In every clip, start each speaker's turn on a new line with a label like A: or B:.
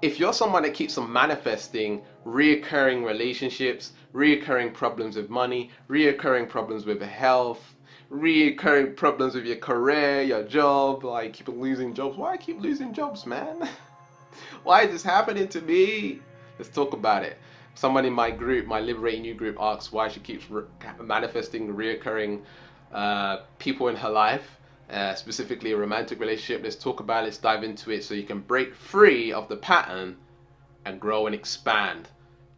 A: if you're someone that keeps on manifesting reoccurring relationships, reoccurring problems with money, reoccurring problems with health, reoccurring problems with your career, your job, like keep on losing jobs. Why I keep losing jobs, man? Why is this happening to me? Let's talk about it. Someone in my group, my Liberating-U group, asks why she keeps manifesting reoccurring people in her life, specifically a romantic relationship. Let's talk about it, let's dive into it so you can break free of the pattern and grow and expand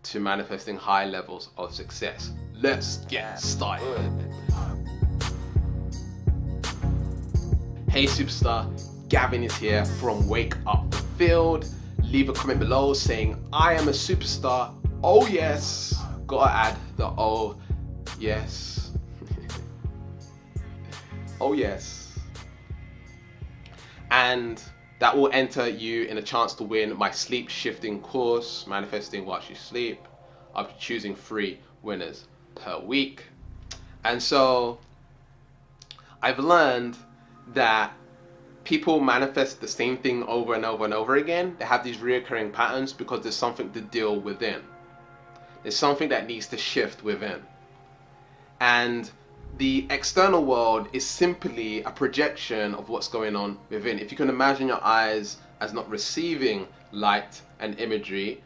A: to manifesting high levels of success. Let's get started. Hey superstar, Gavin is here from Wake Up the Field. Leave a comment below saying I am a superstar. Oh yes, gotta add the oh yes. Oh yes. And that will enter you in a chance to win my sleep shifting course, Manifesting Whilst You Sleep. I'll be choosing 3 winners per week. And so I've learned that people manifest the same thing over and over and over again. They have these reoccurring patterns because there's something to deal within. There's something that needs to shift within. And the external world is simply a projection of what's going on within. If you can imagine your eyes as not receiving light and imagery,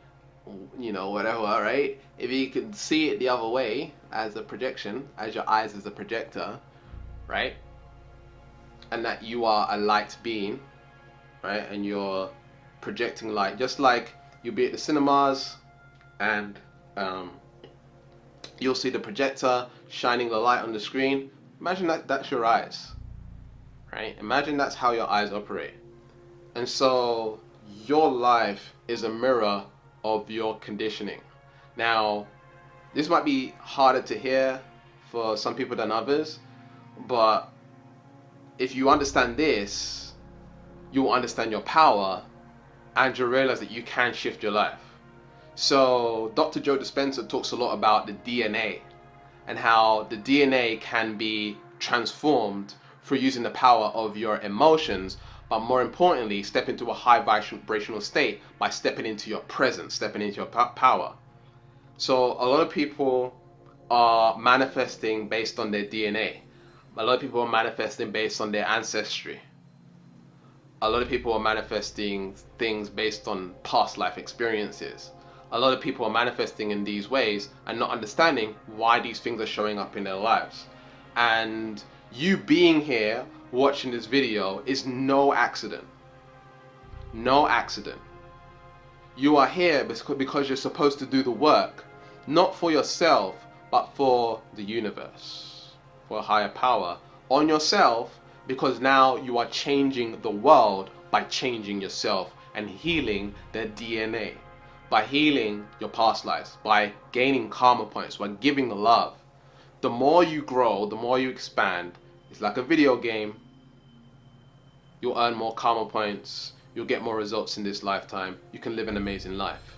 A: you know, whatever, right? If you can see it the other way as a projection, as your eyes as a projector, right? And that you are a light being, right? And you're projecting light, just like you'll be at the cinemas and you'll see the projector shining the light on the screen. Imagine that's your eyes, right? Imagine that's how your eyes operate. And so your life is a mirror of your conditioning. Now, this might be harder to hear for some people than others, but if you understand this, you'll understand your power and you'll realize that you can shift your life. So Dr. Joe Dispenza talks a lot about the DNA and how the DNA can be transformed through using the power of your emotions, but more importantly, step into a high vibrational state by stepping into your presence, stepping into your power. So a lot of people are manifesting based on their DNA. A lot of people are manifesting based on their ancestry. A lot of people are manifesting things based on past life experiences. A lot of people are manifesting in these ways and not understanding why these things are showing up in their lives. And you being here watching this video is no accident. No accident. You are here because you're supposed to do the work, not for yourself, but for the universe. For a higher power on yourself, because now you are changing the world by changing yourself and healing the DNA, by healing your past lives, by gaining karma points, by giving the love. The more you grow, the more you expand. It's like a video game. You'll earn more karma points, you'll get more results in this lifetime, you can live an amazing life.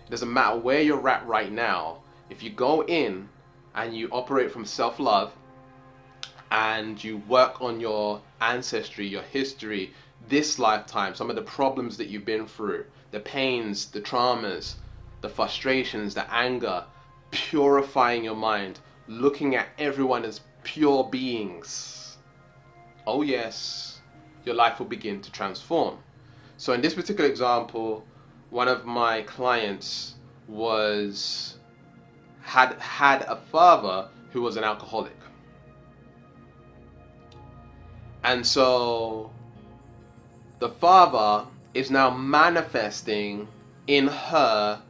A: It doesn't matter where you're at right now. If you go in and you operate from self-love and you work on your ancestry, your history, this lifetime, some of the problems that you've been through, the pains, the traumas, the frustrations, the anger, purifying your mind, looking at everyone as pure beings. Oh yes, your life will begin to transform. So in this particular example, one of my clients had a father who was an alcoholic. And so the father is now manifesting in her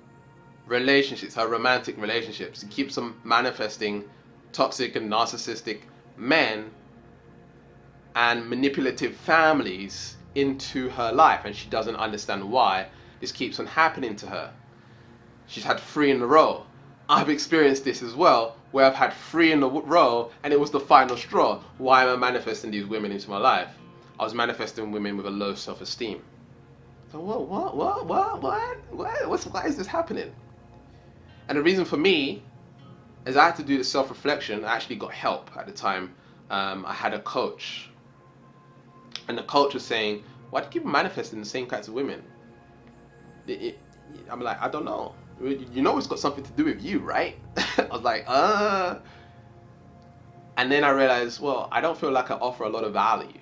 A: relationships, her romantic relationships. He keeps on manifesting toxic and narcissistic men and manipulative families into her life, and she doesn't understand why this keeps on happening to her. She's had 3 in a row. I've experienced this as well, where I've had 3 in a row and it was the final straw. Why am I manifesting these women into my life? I was manifesting women with a low self-esteem. So why is this happening? And the reason for me is I had to do the self-reflection. I actually got help at the time. I had a coach, and the coach was saying, why do you keep manifesting the same kinds of women? it, I'm like, I don't know. You know it's got something to do with you, right? I was like, And then I realized, well, I don't feel like I offer a lot of value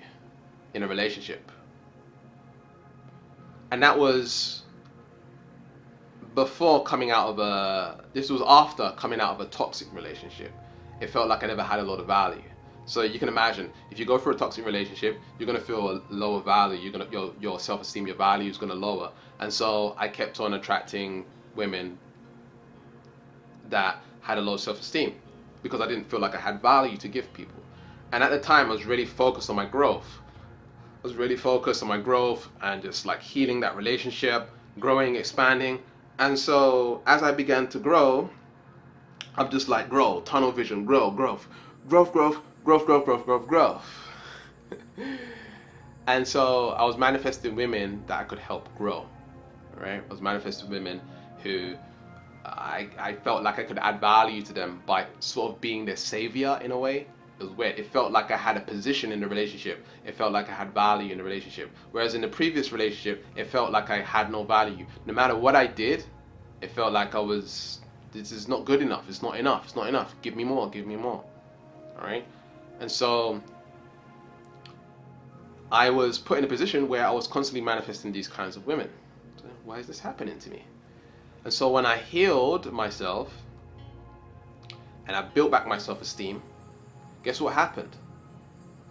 A: in a relationship. And that was before coming out of this was after coming out of a toxic relationship. It felt like I never had a lot of value. So you can imagine, if you go through a toxic relationship, you're gonna feel a lower value. Your self-esteem, your value is gonna lower. And so I kept on attracting women that had a low self-esteem because I didn't feel like I had value to give people. And at the time, I was really focused on my growth. And just like healing that relationship, growing, expanding. And so as I began to grow, I'm just like, grow, tunnel vision, growth. And so I was manifesting women that I could help grow, right? I was manifesting women who I felt like I could add value to them by sort of being their savior in a way. It was weird. It felt like I had a position in the relationship. It felt like I had value in the relationship. Whereas in the previous relationship, it felt like I had no value. No matter what I did, it felt like this is not good enough. It's not enough. Give me more. All right. And so I was put in a position where I was constantly manifesting these kinds of women. So why is this happening to me? And so when I healed myself and I built back my self-esteem, guess what happened?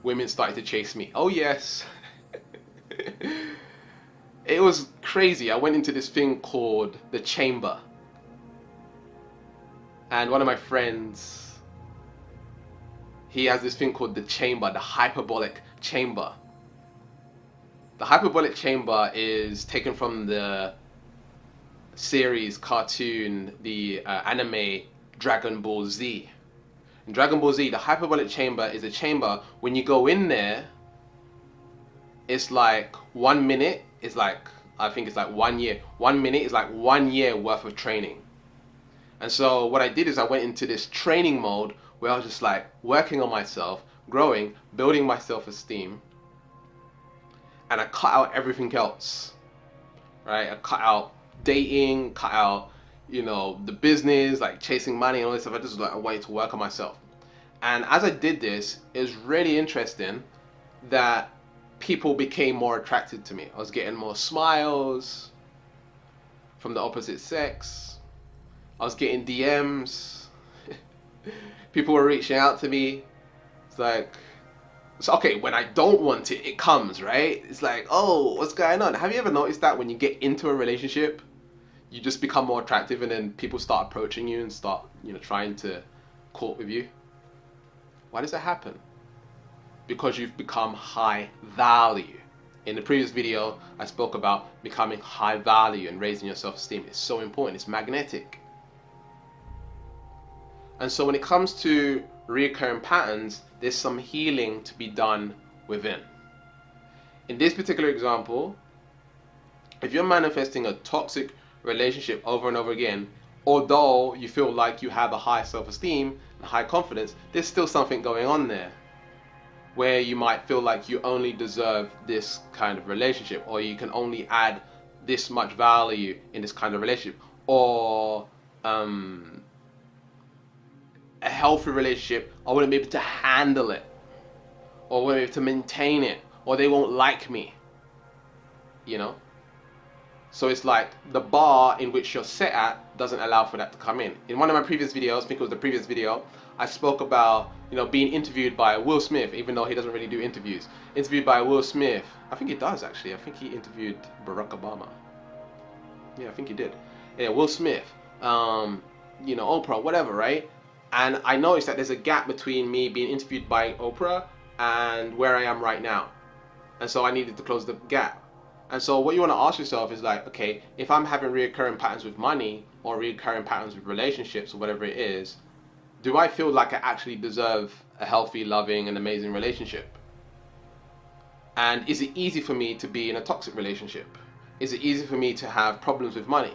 A: Women started to chase me. Oh yes. It was crazy. I went into this thing called the chamber. And one of my friends, he has this thing called the chamber, the hyperbolic chamber. The hyperbolic chamber is taken from the series, cartoon, the anime Dragon Ball Z. In Dragon Ball Z, the hyperbolic chamber is a chamber, when you go in there, it's like 1 minute is like, I think it's like 1 year. 1 minute is like 1 year worth of training. And so what I did is I went into this training mode where I was just like working on myself, growing, building my self-esteem, and I cut out everything else, right? I cut out dating, cut out, the business, like chasing money and all this stuff. I just was like, I wanted to work on myself. And as I did this, it was really interesting that people became more attracted to me. I was getting more smiles from the opposite sex. I was getting DMs. People were reaching out to me. It's like, so okay, when I don't want it, it comes, right? It's like, oh, what's going on? Have you ever noticed that when you get into a relationship, you just become more attractive and then people start approaching you and start, trying to court with you? Why does that happen? Because you've become high value. In the previous video, I spoke about becoming high value and raising your self-esteem. It's so important. It's magnetic. And so when it comes to recurring patterns, there's some healing to be done within. In this particular example, if you're manifesting a toxic relationship over and over again, although you feel like you have a high self-esteem and high confidence, there's still something going on there where you might feel like you only deserve this kind of relationship, or you can only add this much value in this kind of relationship, or a healthy relationship, I wouldn't be able to handle it, or wouldn't be able to maintain it, or they won't like me, So it's like the bar in which you're set at doesn't allow for that to come in. In one of my previous videos, I think it was the previous video, I spoke about, being interviewed by Will Smith, even though he doesn't really do interviews. Interviewed by Will Smith. I think he does actually. I think he interviewed Barack Obama. Yeah, I think he did. Yeah, Will Smith. Oprah, whatever, right? And I noticed that there's a gap between me being interviewed by Oprah and where I am right now. And so I needed to close the gap. And so what you want to ask yourself is like, okay, if I'm having recurring patterns with money or recurring patterns with relationships or whatever it is, do I feel like I actually deserve a healthy, loving, and amazing relationship? And is it easy for me to be in a toxic relationship? Is it easy for me to have problems with money?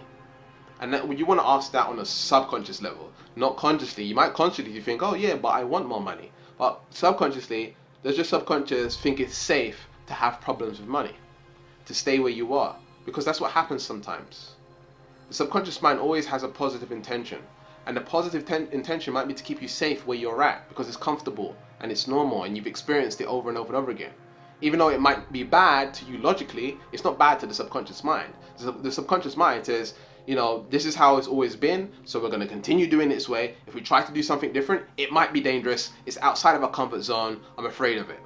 A: And that, you want to ask that on a subconscious level, not consciously. You might consciously think, oh yeah, but I want more money. But subconsciously, does your subconscious think it's safe to have problems with money? To stay where you are? because that's what happens sometimes. The subconscious mind always has a positive intention, and the positive intention might be to keep you safe where you're at because it's comfortable and it's normal and you've experienced it over and over and over again. Even though it might be bad to you logically, it's not bad to the subconscious mind. The subconscious mind says, this is how it's always been, so we're going to continue doing it this way. If we try to do something different, it might be dangerous. It's outside of our comfort zone. I'm afraid of it.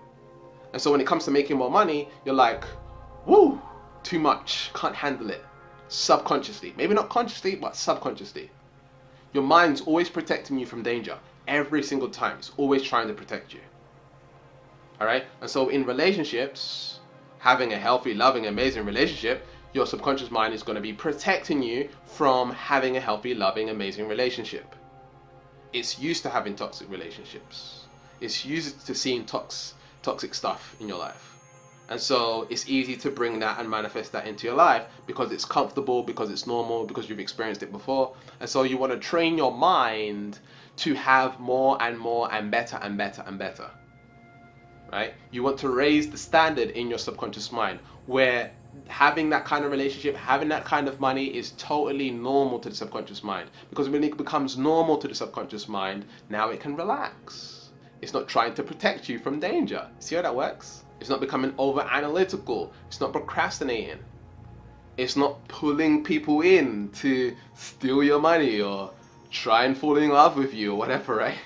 A: And so when it comes to making more money, you're like, woo, too much, can't handle it. Subconsciously, maybe not consciously, but subconsciously. Your mind's always protecting you from danger. Every single time, it's always trying to protect you. Alright? And so in relationships, having a healthy, loving, amazing relationship, your subconscious mind is going to be protecting you from having a healthy, loving, amazing relationship. It's used to having toxic relationships. It's used to seeing toxic stuff in your life. And so it's easy to bring that and manifest that into your life because it's comfortable, because it's normal, because you've experienced it before. And so you want to train your mind to have more and more and better and better and better. Right? You want to raise the standard in your subconscious mind where having that kind of relationship, having that kind of money is totally normal to the subconscious mind. Because when it becomes normal to the subconscious mind, now it can relax. It's not trying to protect you from danger. See how that works? It's not becoming over analytical. It's not procrastinating. It's not pulling people in to steal your money or try and fall in love with you or whatever, right?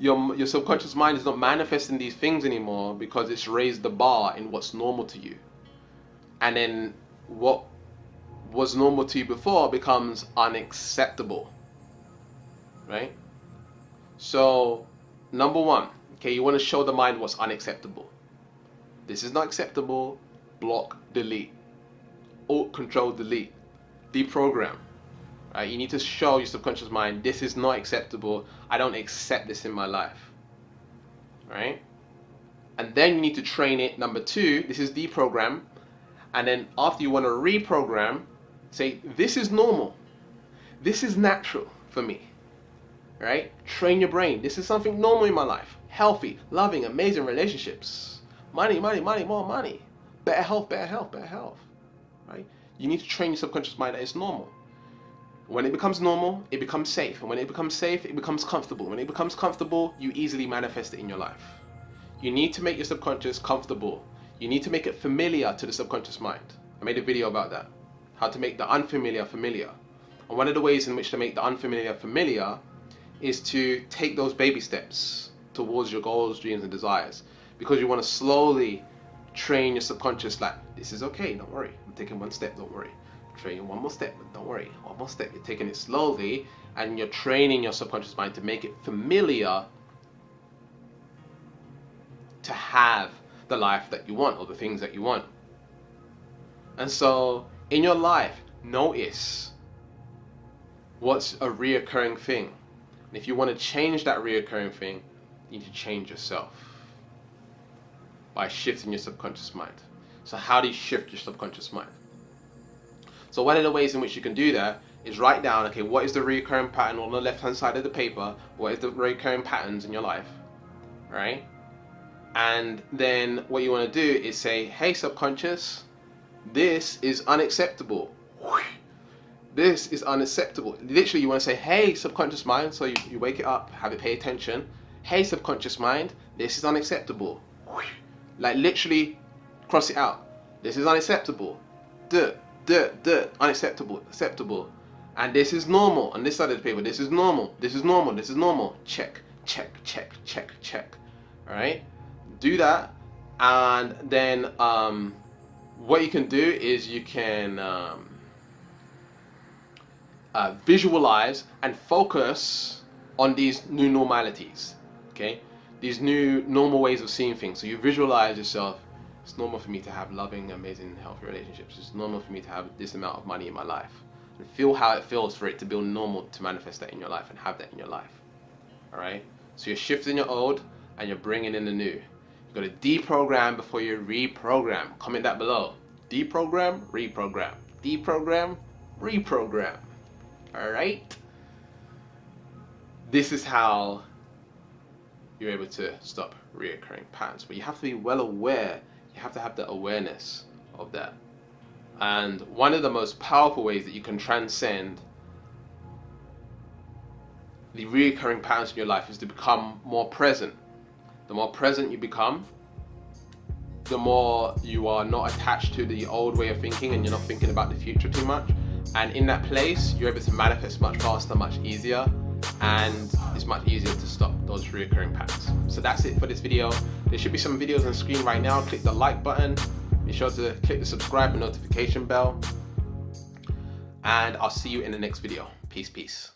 A: Your subconscious mind is not manifesting these things anymore because it's raised the bar in what's normal to you. And then what was normal to you before becomes unacceptable, right? So, number one, okay, you want to show the mind what's unacceptable. This is not acceptable. Block, delete. Alt, control, delete. Deprogram. Right? You need to show your subconscious mind, this is not acceptable. I don't accept this in my life. Right? And then you need to train it. Number two, this is deprogram. And then after you want to reprogram, say, this is normal. This is natural for me. Right? Train your brain. This is something normal in my life. Healthy, loving, amazing relationships. Money, money, money, more money. Better health, better health, better health. Right? You need to train your subconscious mind that it's normal. When it becomes normal, it becomes safe. And when it becomes safe, it becomes comfortable. When it becomes comfortable, you easily manifest it in your life. You need to make your subconscious comfortable. You need to make it familiar to the subconscious mind. I made a video about that. How to make the unfamiliar familiar. And one of the ways in which to make the unfamiliar familiar is to take those baby steps towards your goals, dreams, and desires. Because you want to slowly train your subconscious like, this is okay, don't worry. I'm taking one step, don't worry. Train one more step, don't worry. One more step. You're taking it slowly and you're training your subconscious mind to make it familiar to have the life that you want or the things that you want. And so in your life, notice what's a reoccurring thing. And if you want to change that reoccurring thing, you need to change yourself by shifting your subconscious mind. So how do you shift your subconscious mind? So one of the ways in which you can do that is write down, okay, what is the recurring pattern on the left hand side of the paper? What is the recurring patterns in your life? Right? And then what you want to do is say, hey subconscious, this is unacceptable. This is unacceptable. Literally you want to say, hey subconscious mind, so you wake it up, have it pay attention. Hey subconscious mind, this is unacceptable. Like literally cross it out. This is unacceptable. Unacceptable, acceptable. And this is normal. On this side of the paper, this is normal. This is normal. This is normal. Check, check, check, check, check. Alright? Do that. And then what you can do is you can visualize and focus on these new normalities. Okay? These new normal ways of seeing things. So you visualize yourself. It's normal for me to have loving, amazing, healthy relationships. It's normal for me to have this amount of money in my life. And feel how it feels for it to be normal to manifest that in your life and have that in your life. Alright? So you're shifting your old and you're bringing in the new. You've got to deprogram before you reprogram. Comment that below. Deprogram, reprogram. Deprogram, reprogram. Alright? This is how you're able to stop reoccurring patterns. But you have to be well aware. You have to have the awareness of that. And one of the most powerful ways that you can transcend the recurring patterns in your life is to become more present. The more present you become, the more you are not attached to the old way of thinking and you're not thinking about the future too much. And in that place, you're able to manifest much faster, much easier, and it's much easier to stop those recurring patterns. So that's it for this video. There should be some videos on screen right now. Click the like button. Be sure to click the subscribe and notification bell. And I'll see you in the next video. Peace, peace.